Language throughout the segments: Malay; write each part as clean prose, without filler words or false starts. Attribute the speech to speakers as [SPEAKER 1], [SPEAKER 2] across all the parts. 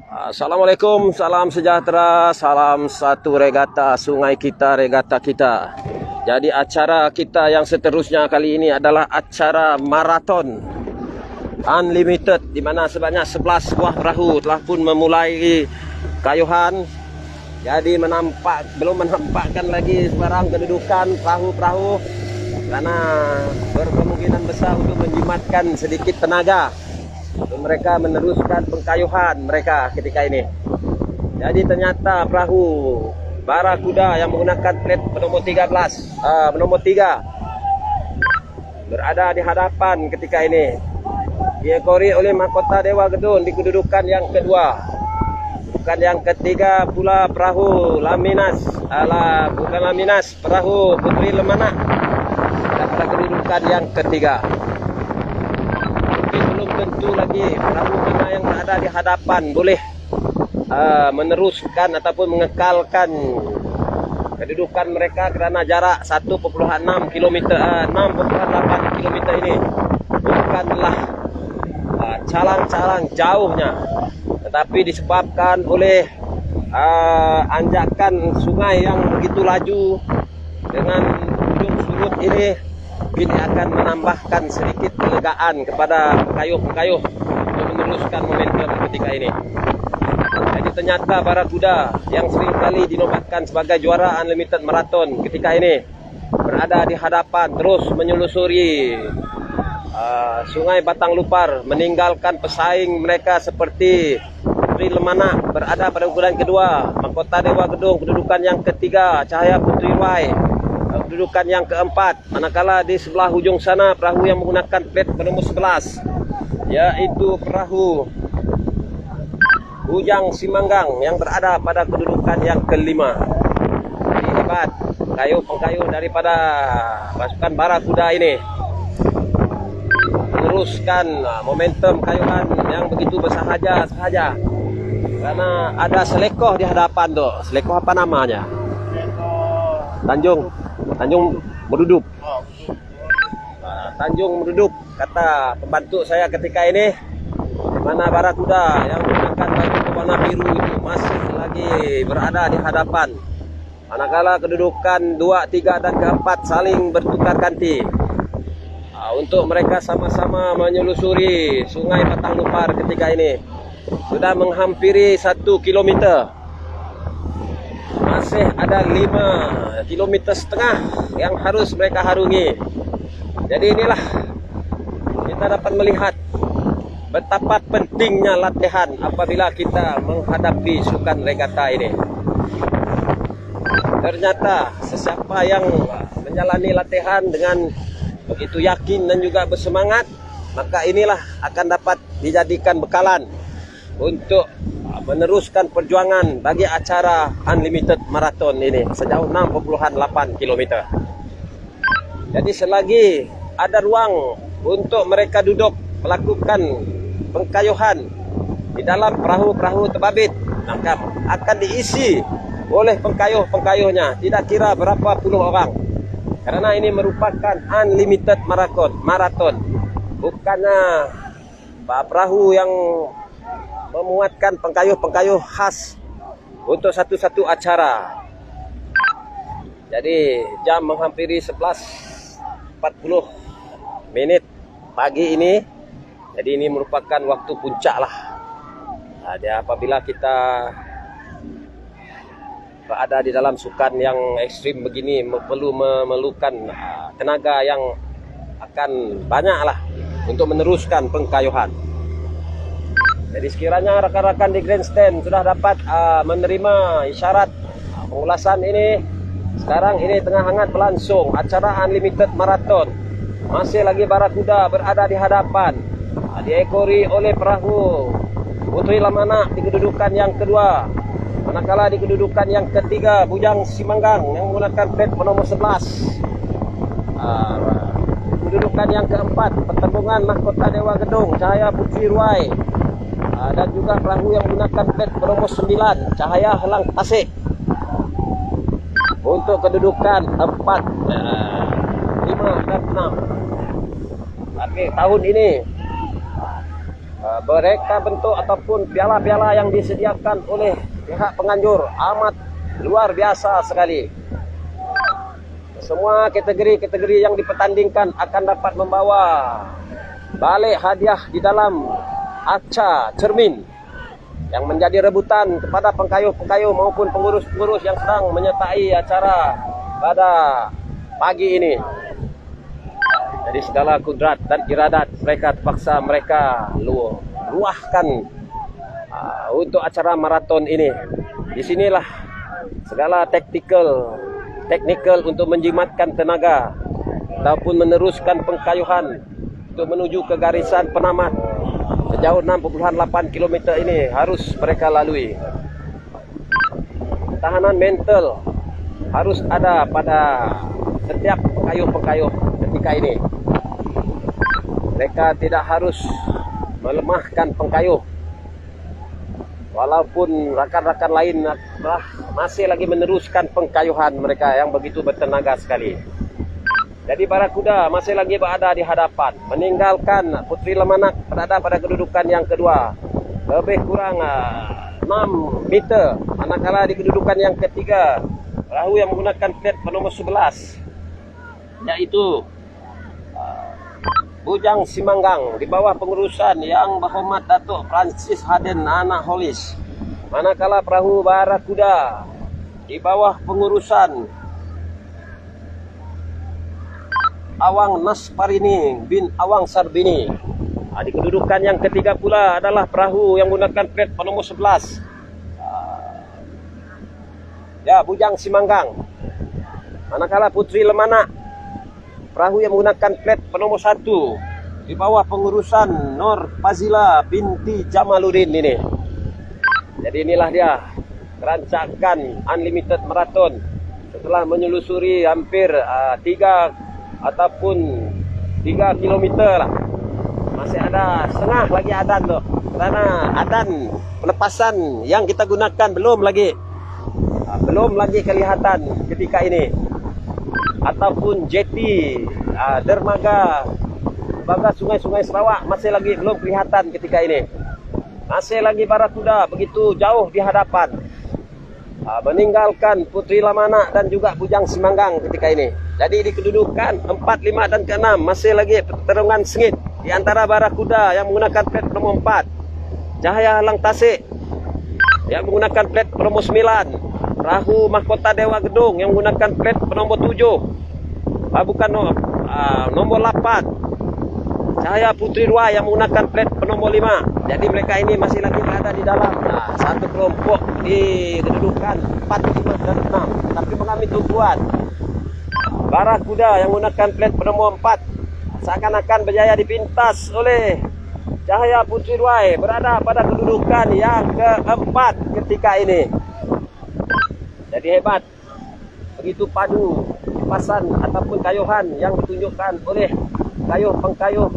[SPEAKER 1] Assalamualaikum, salam sejahtera, salam satu regata sungai kita, regata kita. Jadi acara kita yang seterusnya kali ini adalah acara maraton unlimited, di mana sebanyak 11 buah perahu telah pun memulai kayuhan. Jadi belum menampakkan lagi sebarang kedudukan perahu-perahu karena berkemungkinan besar untuk menjimatkan sedikit tenaga mereka meneruskan pengkayuhan mereka ketika ini. Jadi ternyata perahu Barakuda yang menggunakan plat bernomor 13, nomor 3 berada di hadapan ketika ini. Diekori oleh Mahkota Dewa Gedung di kedudukan yang kedua. Bukan yang ketiga pula perahu Laminas, bukan Laminas, perahu Putri Lemana pada kedudukan yang ketiga. Tentu lagi perahu mana yang ada di hadapan boleh meneruskan ataupun mengekalkan kedudukan mereka kerana jarak 1,6 km, 6,8 km ini bukanlah calang-calang jauhnya, tetapi disebabkan oleh anjakan sungai yang begitu laju dengan ujung surut ini akan menambahkan sedikit kelegaan kepada pengayuh-pengayuh untuk meneruskan momentum ketika ini. Jadi ternyata Barakuda yang seringkali dinobatkan sebagai juara unlimited marathon ketika ini berada di hadapan, terus menyelusuri Sungai Batang Lupar, meninggalkan pesaing mereka seperti Putri Lemana berada pada ukuran kedua, Mahkota Dewa Gedung kedudukan yang ketiga, Cahaya Putri Wai kedudukan yang keempat. Manakala di sebelah hujung sana perahu yang menggunakan plat bernomor 11 yaitu perahu Bujang Simanggang yang berada pada kedudukan yang kelima. Jadi hebat pengkayuh daripada pasukan Barakuda ini meneruskan momentum kayuhan yang begitu bersahaja karena ada selekoh di hadapan tuh. Selekoh apa namanya? Tanjung Merudup. Tanjung Merudup kata pembantu saya ketika ini, di mana Barakuda yang menggunakan baju berwarna biru itu masih lagi berada di hadapan. Manakala kedudukan 2, 3 dan keempat saling bertukar ganti untuk mereka sama-sama menyelusuri Sungai Batang Lupar ketika ini. Sudah menghampiri 1 kilometer. Masih ada 5,5 kilometer yang harus mereka harungi. Jadi inilah kita dapat melihat betapa pentingnya latihan apabila kita menghadapi sukan regata ini. Ternyata sesiapa yang menjalani latihan dengan begitu yakin dan juga bersemangat, maka inilah akan dapat dijadikan bekalan untuk meneruskan perjuangan bagi acara unlimited marathon ini sejauh 6,8 km. Jadi selagi ada ruang untuk mereka duduk melakukan pengkayuhan di dalam perahu-perahu terbabit, maka akan diisi oleh pengkayuh-pengkayuhnya, tidak kira berapa puluh orang. Karena ini merupakan unlimited marathon, bukannya perahu yang memuatkan pengkayuh-pengkayuh khas untuk satu-satu acara. Jadi jam menghampiri 11.40 pagi ini. Jadi ini merupakan waktu puncak lah. Jadi apabila kita berada di dalam sukan yang ekstrim begini, perlu memerlukan tenaga yang akan banyak lah untuk meneruskan pengkayuhan. Jadi sekiranya rakan-rakan di grandstand sudah dapat menerima isyarat pengulasan ini, sekarang ini tengah hangat berlangsung acara unlimited marathon. Masih lagi Barakuda berada di hadapan, diekori oleh perahu Putri Lemana di kedudukan yang kedua. Manakala di kedudukan yang ketiga Bujang Simanggang yang menggunakan plat bernomor 11. Kedudukan yang keempat pertembungan Mahkota Dewa Gedung, Cahaya Putri Ruai. Dan juga perahu yang menggunakan plat bernomor 9, Cahaya Helang Tasik. Untuk kedudukan 4, 5 dan 6. Tapi tahun ini mereka bentuk ataupun piala-piala yang disediakan oleh pihak penganjur amat luar biasa sekali. Semua kategori-kategori yang dipertandingkan akan dapat membawa balik hadiah di dalam arca cermin yang menjadi rebutan kepada pengkayuh-pengkayuh maupun pengurus-pengurus yang sedang menyertai acara pada pagi ini. Jadi segala kudrat dan iradat mereka terpaksa mereka luahkan untuk acara maraton ini. Di sinilah segala teknikal untuk menjimatkan tenaga ataupun meneruskan pengkayuhan untuk menuju ke garisan penamat sejauh 6,8 km ini harus mereka lalui. Ketahanan mental harus ada pada setiap pengkayuh-pengkayuh ketika ini. Mereka tidak harus melemahkan pengkayuh, walaupun rakan-rakan lain masih lagi meneruskan pengkayuhan mereka yang begitu bertenaga sekali. Jadi Barakuda masih lagi berada di hadapan, meninggalkan Putri Lemanak berada pada kedudukan yang kedua, lebih kurang 6 meter. Manakala di kedudukan yang ketiga, perahu yang menggunakan plat bernomor 11, yaitu Bujang Simanggang di bawah pengurusan Yang Berhormat Datuk Francis Haden Anak Holis. Manakala perahu Barakuda di bawah pengurusan Awang Nasparini bin Awang Sarbini. Di kedudukan yang ketiga pula adalah perahu yang menggunakan plat bernomor 11, Bujang Simanggang. Manakala Putri Lemanak, perahu yang menggunakan plat bernomor 1 di bawah pengurusan Nur Fazila binti Jamaluddin ini. Jadi inilah dia kerancakan Unlimited Marathon setelah menyelusuri hampir 3 kilometer lah. Masih ada setengah lagi adan tuh, karena adan pelepasan yang kita gunakan belum lagi kelihatan ketika ini, ataupun jeti dermaga sungai-sungai Sarawak masih lagi belum kelihatan ketika ini. Masih lagi Barakuda begitu jauh di hadapan, meninggalkan Putri Lemanak dan juga Bujang Simanggang ketika ini. Jadi di kedudukan 4, 5 dan ke-6 masih lagi pertarungan sengit di antara Barakuda yang menggunakan plat nomor 4, Cahaya Halang Tasik yang menggunakan plat nomor 9, perahu Mahkota Dewa Gedung yang menggunakan plat nomor 7, nomor 8, Cahaya Putri Dua yang menggunakan plat nomor 5. Jadi mereka ini masih lagi berada di dalam satu kelompok di kedudukan 4, 5 dan 6, tapi mengambil tumpuan. Barakuda yang menggunakan plat nomor 4 seakan-akan berjaya dipintas oleh Cahaya Putri Dua, berada pada kedudukan yang keempat ketika ini. Jadi hebat, begitu padu pasan ataupun kayuhan yang ditunjukkan oleh pengkayuh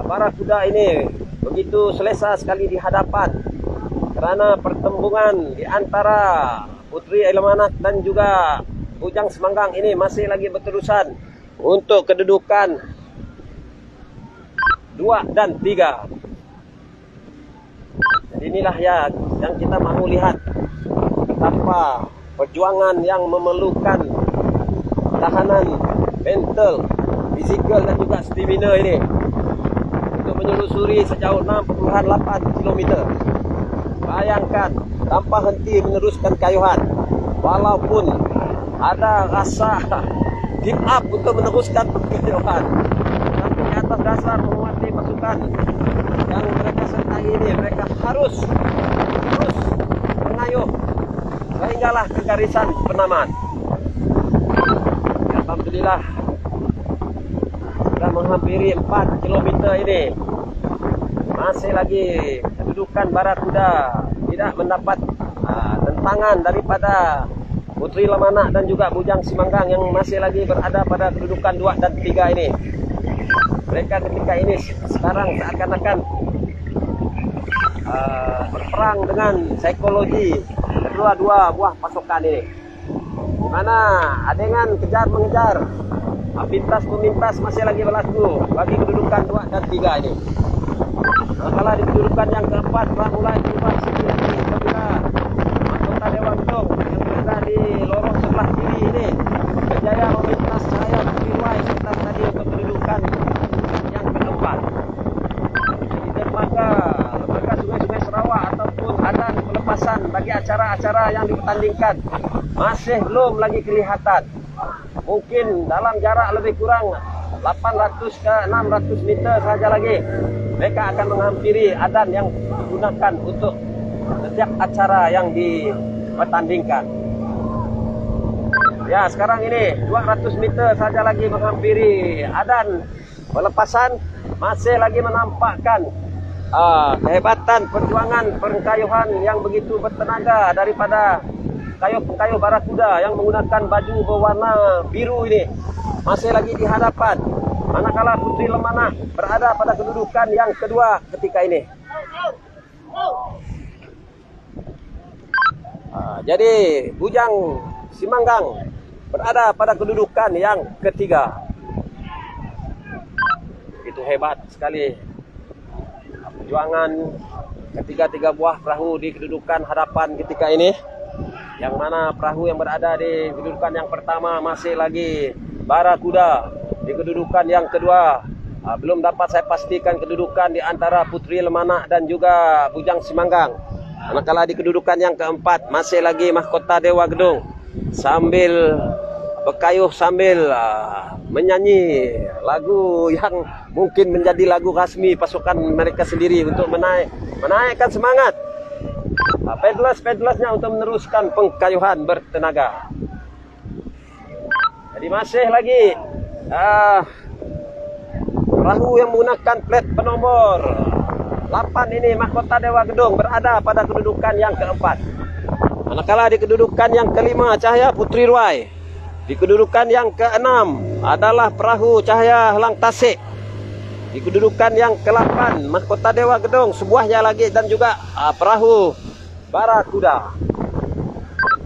[SPEAKER 1] Barakuda ini, begitu selesa sekali di hadapan, kerana pertembungan di antara Putri Lemanak dan juga Bujang Simanggang ini masih lagi berterusan untuk kedudukan 2 dan 3. Jadi inilah ya yang kita mahu lihat, betapa perjuangan yang memerlukan tahanan mental, fizikal dan juga stamina ini untuk menyelusuri sejauh 6,8 km. Bayangkan, tanpa henti meneruskan kayuhan, walaupun ada rasa give up untuk meneruskan perkayuhan, tapi di atas dasar menguasai pasukan yang mereka sertai ini, mereka harus mengayuh sehinggalah ke garisan penamat. Alhamdulillah sudah menghampiri 4 km ini, masih lagi kedudukan Barakuda tidak mendapat tentangan daripada Putri Lemanak dan juga Bujang Simanggang yang masih lagi berada pada kedudukan 2 dan 3 ini. Mereka ketika ini sekarang seakan-akan berperang dengan psikologi kedua-dua buah pasukan ini, di mana adegan kejar mengejar, pintas memintas masih lagi berlaku bagi kedudukan 2 dan 3 ini. Manakala di kedudukan yang keempat mulai berubah signifikan apabila mahkota Dewa Gedong yang berada di lorong sebelah kiri ini berjaya memintas cahaya Putri Ruai serta tadi untuk kedudukan yang keempat. Jadi dermaga Sungai-Sungai Sarawak ataupun adan pelepasan bagi acara-acara yang dipertandingkan masih belum lagi kelihatan. Mungkin dalam jarak lebih kurang 800 ke 600 meter saja lagi mereka akan menghampiri adan yang digunakan untuk setiap acara yang dipertandingkan. Ya, sekarang ini 200 meter saja lagi menghampiri adan pelepasan, masih lagi menampakkan kehebatan perjuangan pengkayuhan yang begitu bertenaga daripada pengkayuh Barakuda yang menggunakan baju berwarna biru ini masih lagi di hadapan. Manakala Putri Lemanah berada pada kedudukan yang kedua ketika ini. Jadi Bujang Simanggang berada pada kedudukan yang ketiga. Itu hebat sekali perjuangan ketiga buah perahu di kedudukan hadapan ketika ini. Yang mana perahu yang berada di kedudukan yang pertama masih lagi Barakuda. Di kedudukan yang kedua belum dapat saya pastikan kedudukan di antara Putri Lemanah dan juga Bujang Simanggang. Manakala di kedudukan yang keempat masih lagi mahkota Dewa Gedong sambil berkayuh sambil menyanyi lagu yang mungkin menjadi lagu rasmi pasukan mereka sendiri untuk menaikkan semangat paddlers-paddlersnya untuk meneruskan pengkayuhan bertenaga. Jadi masih lagi perahu yang menggunakan plat penombor 8 ini mahkota Dewa Gedong berada pada kedudukan yang keempat. Manakala di kedudukan yang kelima Cahaya Putri Ruai. Di kedudukan yang keenam adalah perahu Cahaya Helang Tasik. Di kedudukan yang ke-8 mahkota Dewa Gedong sebuahnya lagi dan juga perahu Barakuda.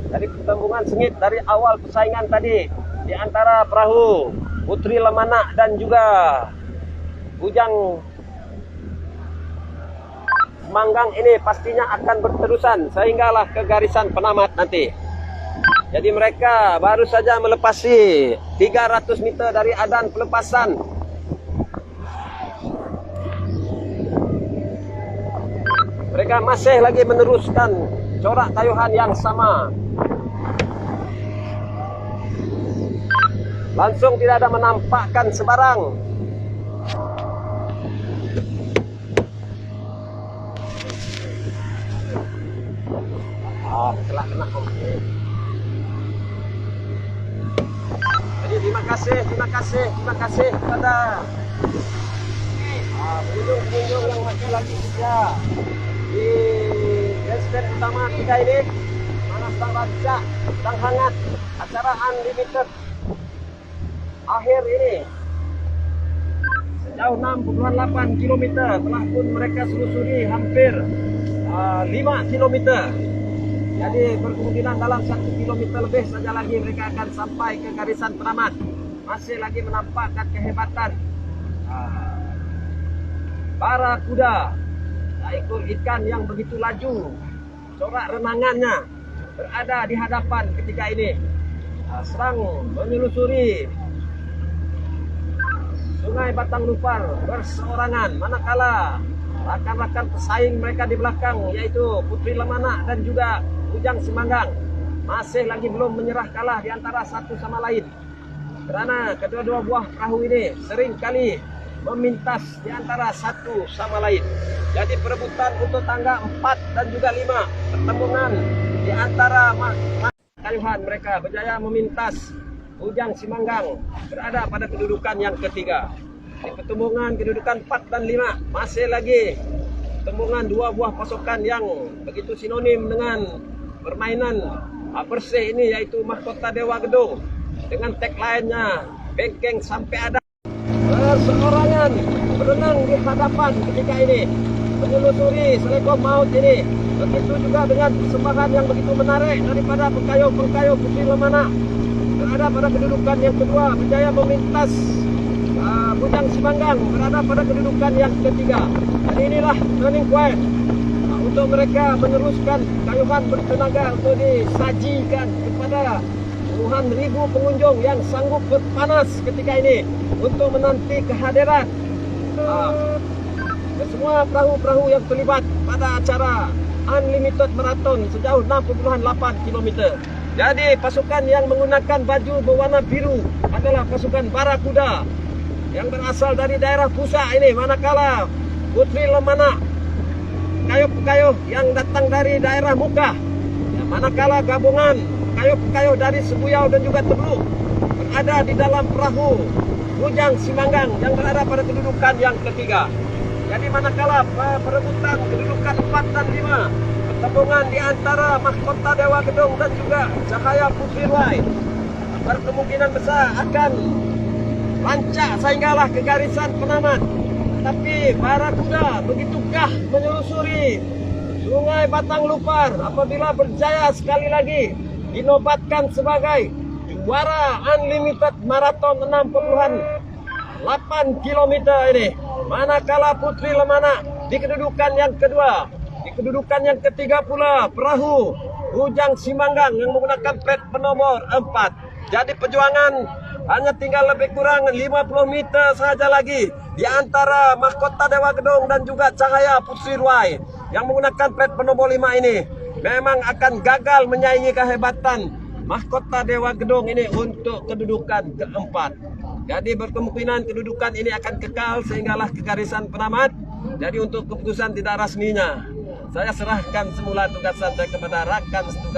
[SPEAKER 1] Dari pertembungan sengit dari awal persaingan tadi di antara perahu Putri Lemanah dan juga Bujang Simanggang ini pastinya akan berterusan sehinggalah ke garisan penamat nanti. Jadi mereka baru saja melepasi 300 meter dari adan pelepasan. Mereka masih lagi meneruskan corak kayuhan yang sama. Langsung tidak ada menampakkan sebarang kena. Jadi terima kasih kepada pengunjung yang masih lagi setia di grandstand utama kita ini. Mana sedang baca, sedang hangat acara unlimited akhir ini. Sejauh 6,8 km telah pun mereka selusuri hampir 5 km. Jadi berkemungkinan dalam 1 km lebih saja lagi mereka akan sampai ke garisan penamat. Masih lagi menampakkan kehebatan Barakuda, ekor ikan yang begitu laju. Corak renangannya berada di hadapan ketika ini. Serang menyelusuri Sungai Batang Lupar berseorangan, manakala rakan-rakan pesaing mereka di belakang yaitu Putri Lemanah dan juga Bujang Simanggang masih lagi belum menyerah kalah di antara satu sama lain. Kerana kedua-dua buah perahu ini sering kali memintas di antara satu sama lain. Jadi perebutan untuk tangga 4 dan juga 5 pertembungan di antara kayuhan mereka berjaya memintas Bujang Simanggang berada pada kedudukan yang ketiga. Di pertembungan kedudukan 4 dan 5 masih lagi pertembungan dua buah pasukan yang begitu sinonim dengan permainan bersih ini yaitu mahkota Dewa Gedong dengan tagline-nya bengkeng sampai ada. Berseorangan berenang di hadapan ketika ini menyelusuri Selekom Maut ini. Begitu juga dengan persembahan yang begitu menarik daripada pengkayuh Putri Lemanah berada pada kedudukan yang kedua berjaya memintas Bujang Simanggang berada pada kedudukan yang ketiga. Jadi inilah turning point untuk mereka meneruskan kayuhan bertenaga untuk disajikan kepada puluhan ribu pengunjung yang sanggup berpanas ketika ini untuk menanti kehadiran semua perahu-perahu yang terlibat pada acara Unlimited Marathon sejauh 60.8 km. Jadi pasukan yang menggunakan baju berwarna biru adalah pasukan Barakuda yang berasal dari daerah Pusa ini, manakala Putri Lemana Pekayuh yang datang dari daerah Mukah, ya, manakala gabungan Pekayuh dari Sebuyau dan juga Tebluk berada di dalam perahu Bujang Simanggang yang berada pada kedudukan yang ketiga. Jadi manakala perebutan kedudukan 4 dan 5, pertembungan di antara Mahkota Dewa Gedong dan juga Cahaya Putri Ruai berkemungkinan besar akan lancak sehinggalah ke garisan penamat. Tapi Barakuda begitu gah menyusuri Sungai Batang Lupar apabila berjaya sekali lagi dinobatkan sebagai juara Unlimited Marathon 60.8 km ini. Manakala Putri Lemana di kedudukan yang kedua. Di kedudukan yang ketiga pula perahu Bujang Simanggang yang menggunakan plat penomor 4. Jadi perjuangan hanya tinggal lebih kurang 50 meter saja lagi di antara Mahkota Dewa Gedong dan juga Cahaya Putri Ruai yang menggunakan plat penomor 5 ini memang akan gagal menyaingi kehebatan Mahkota Dewa Gedong ini untuk kedudukan keempat. Jadi berkemungkinan kedudukan ini akan kekal sehinggalah ke garisan penamat. Jadi untuk keputusan tidak resminya, saya serahkan semula tugasan saya kepada rakan setugas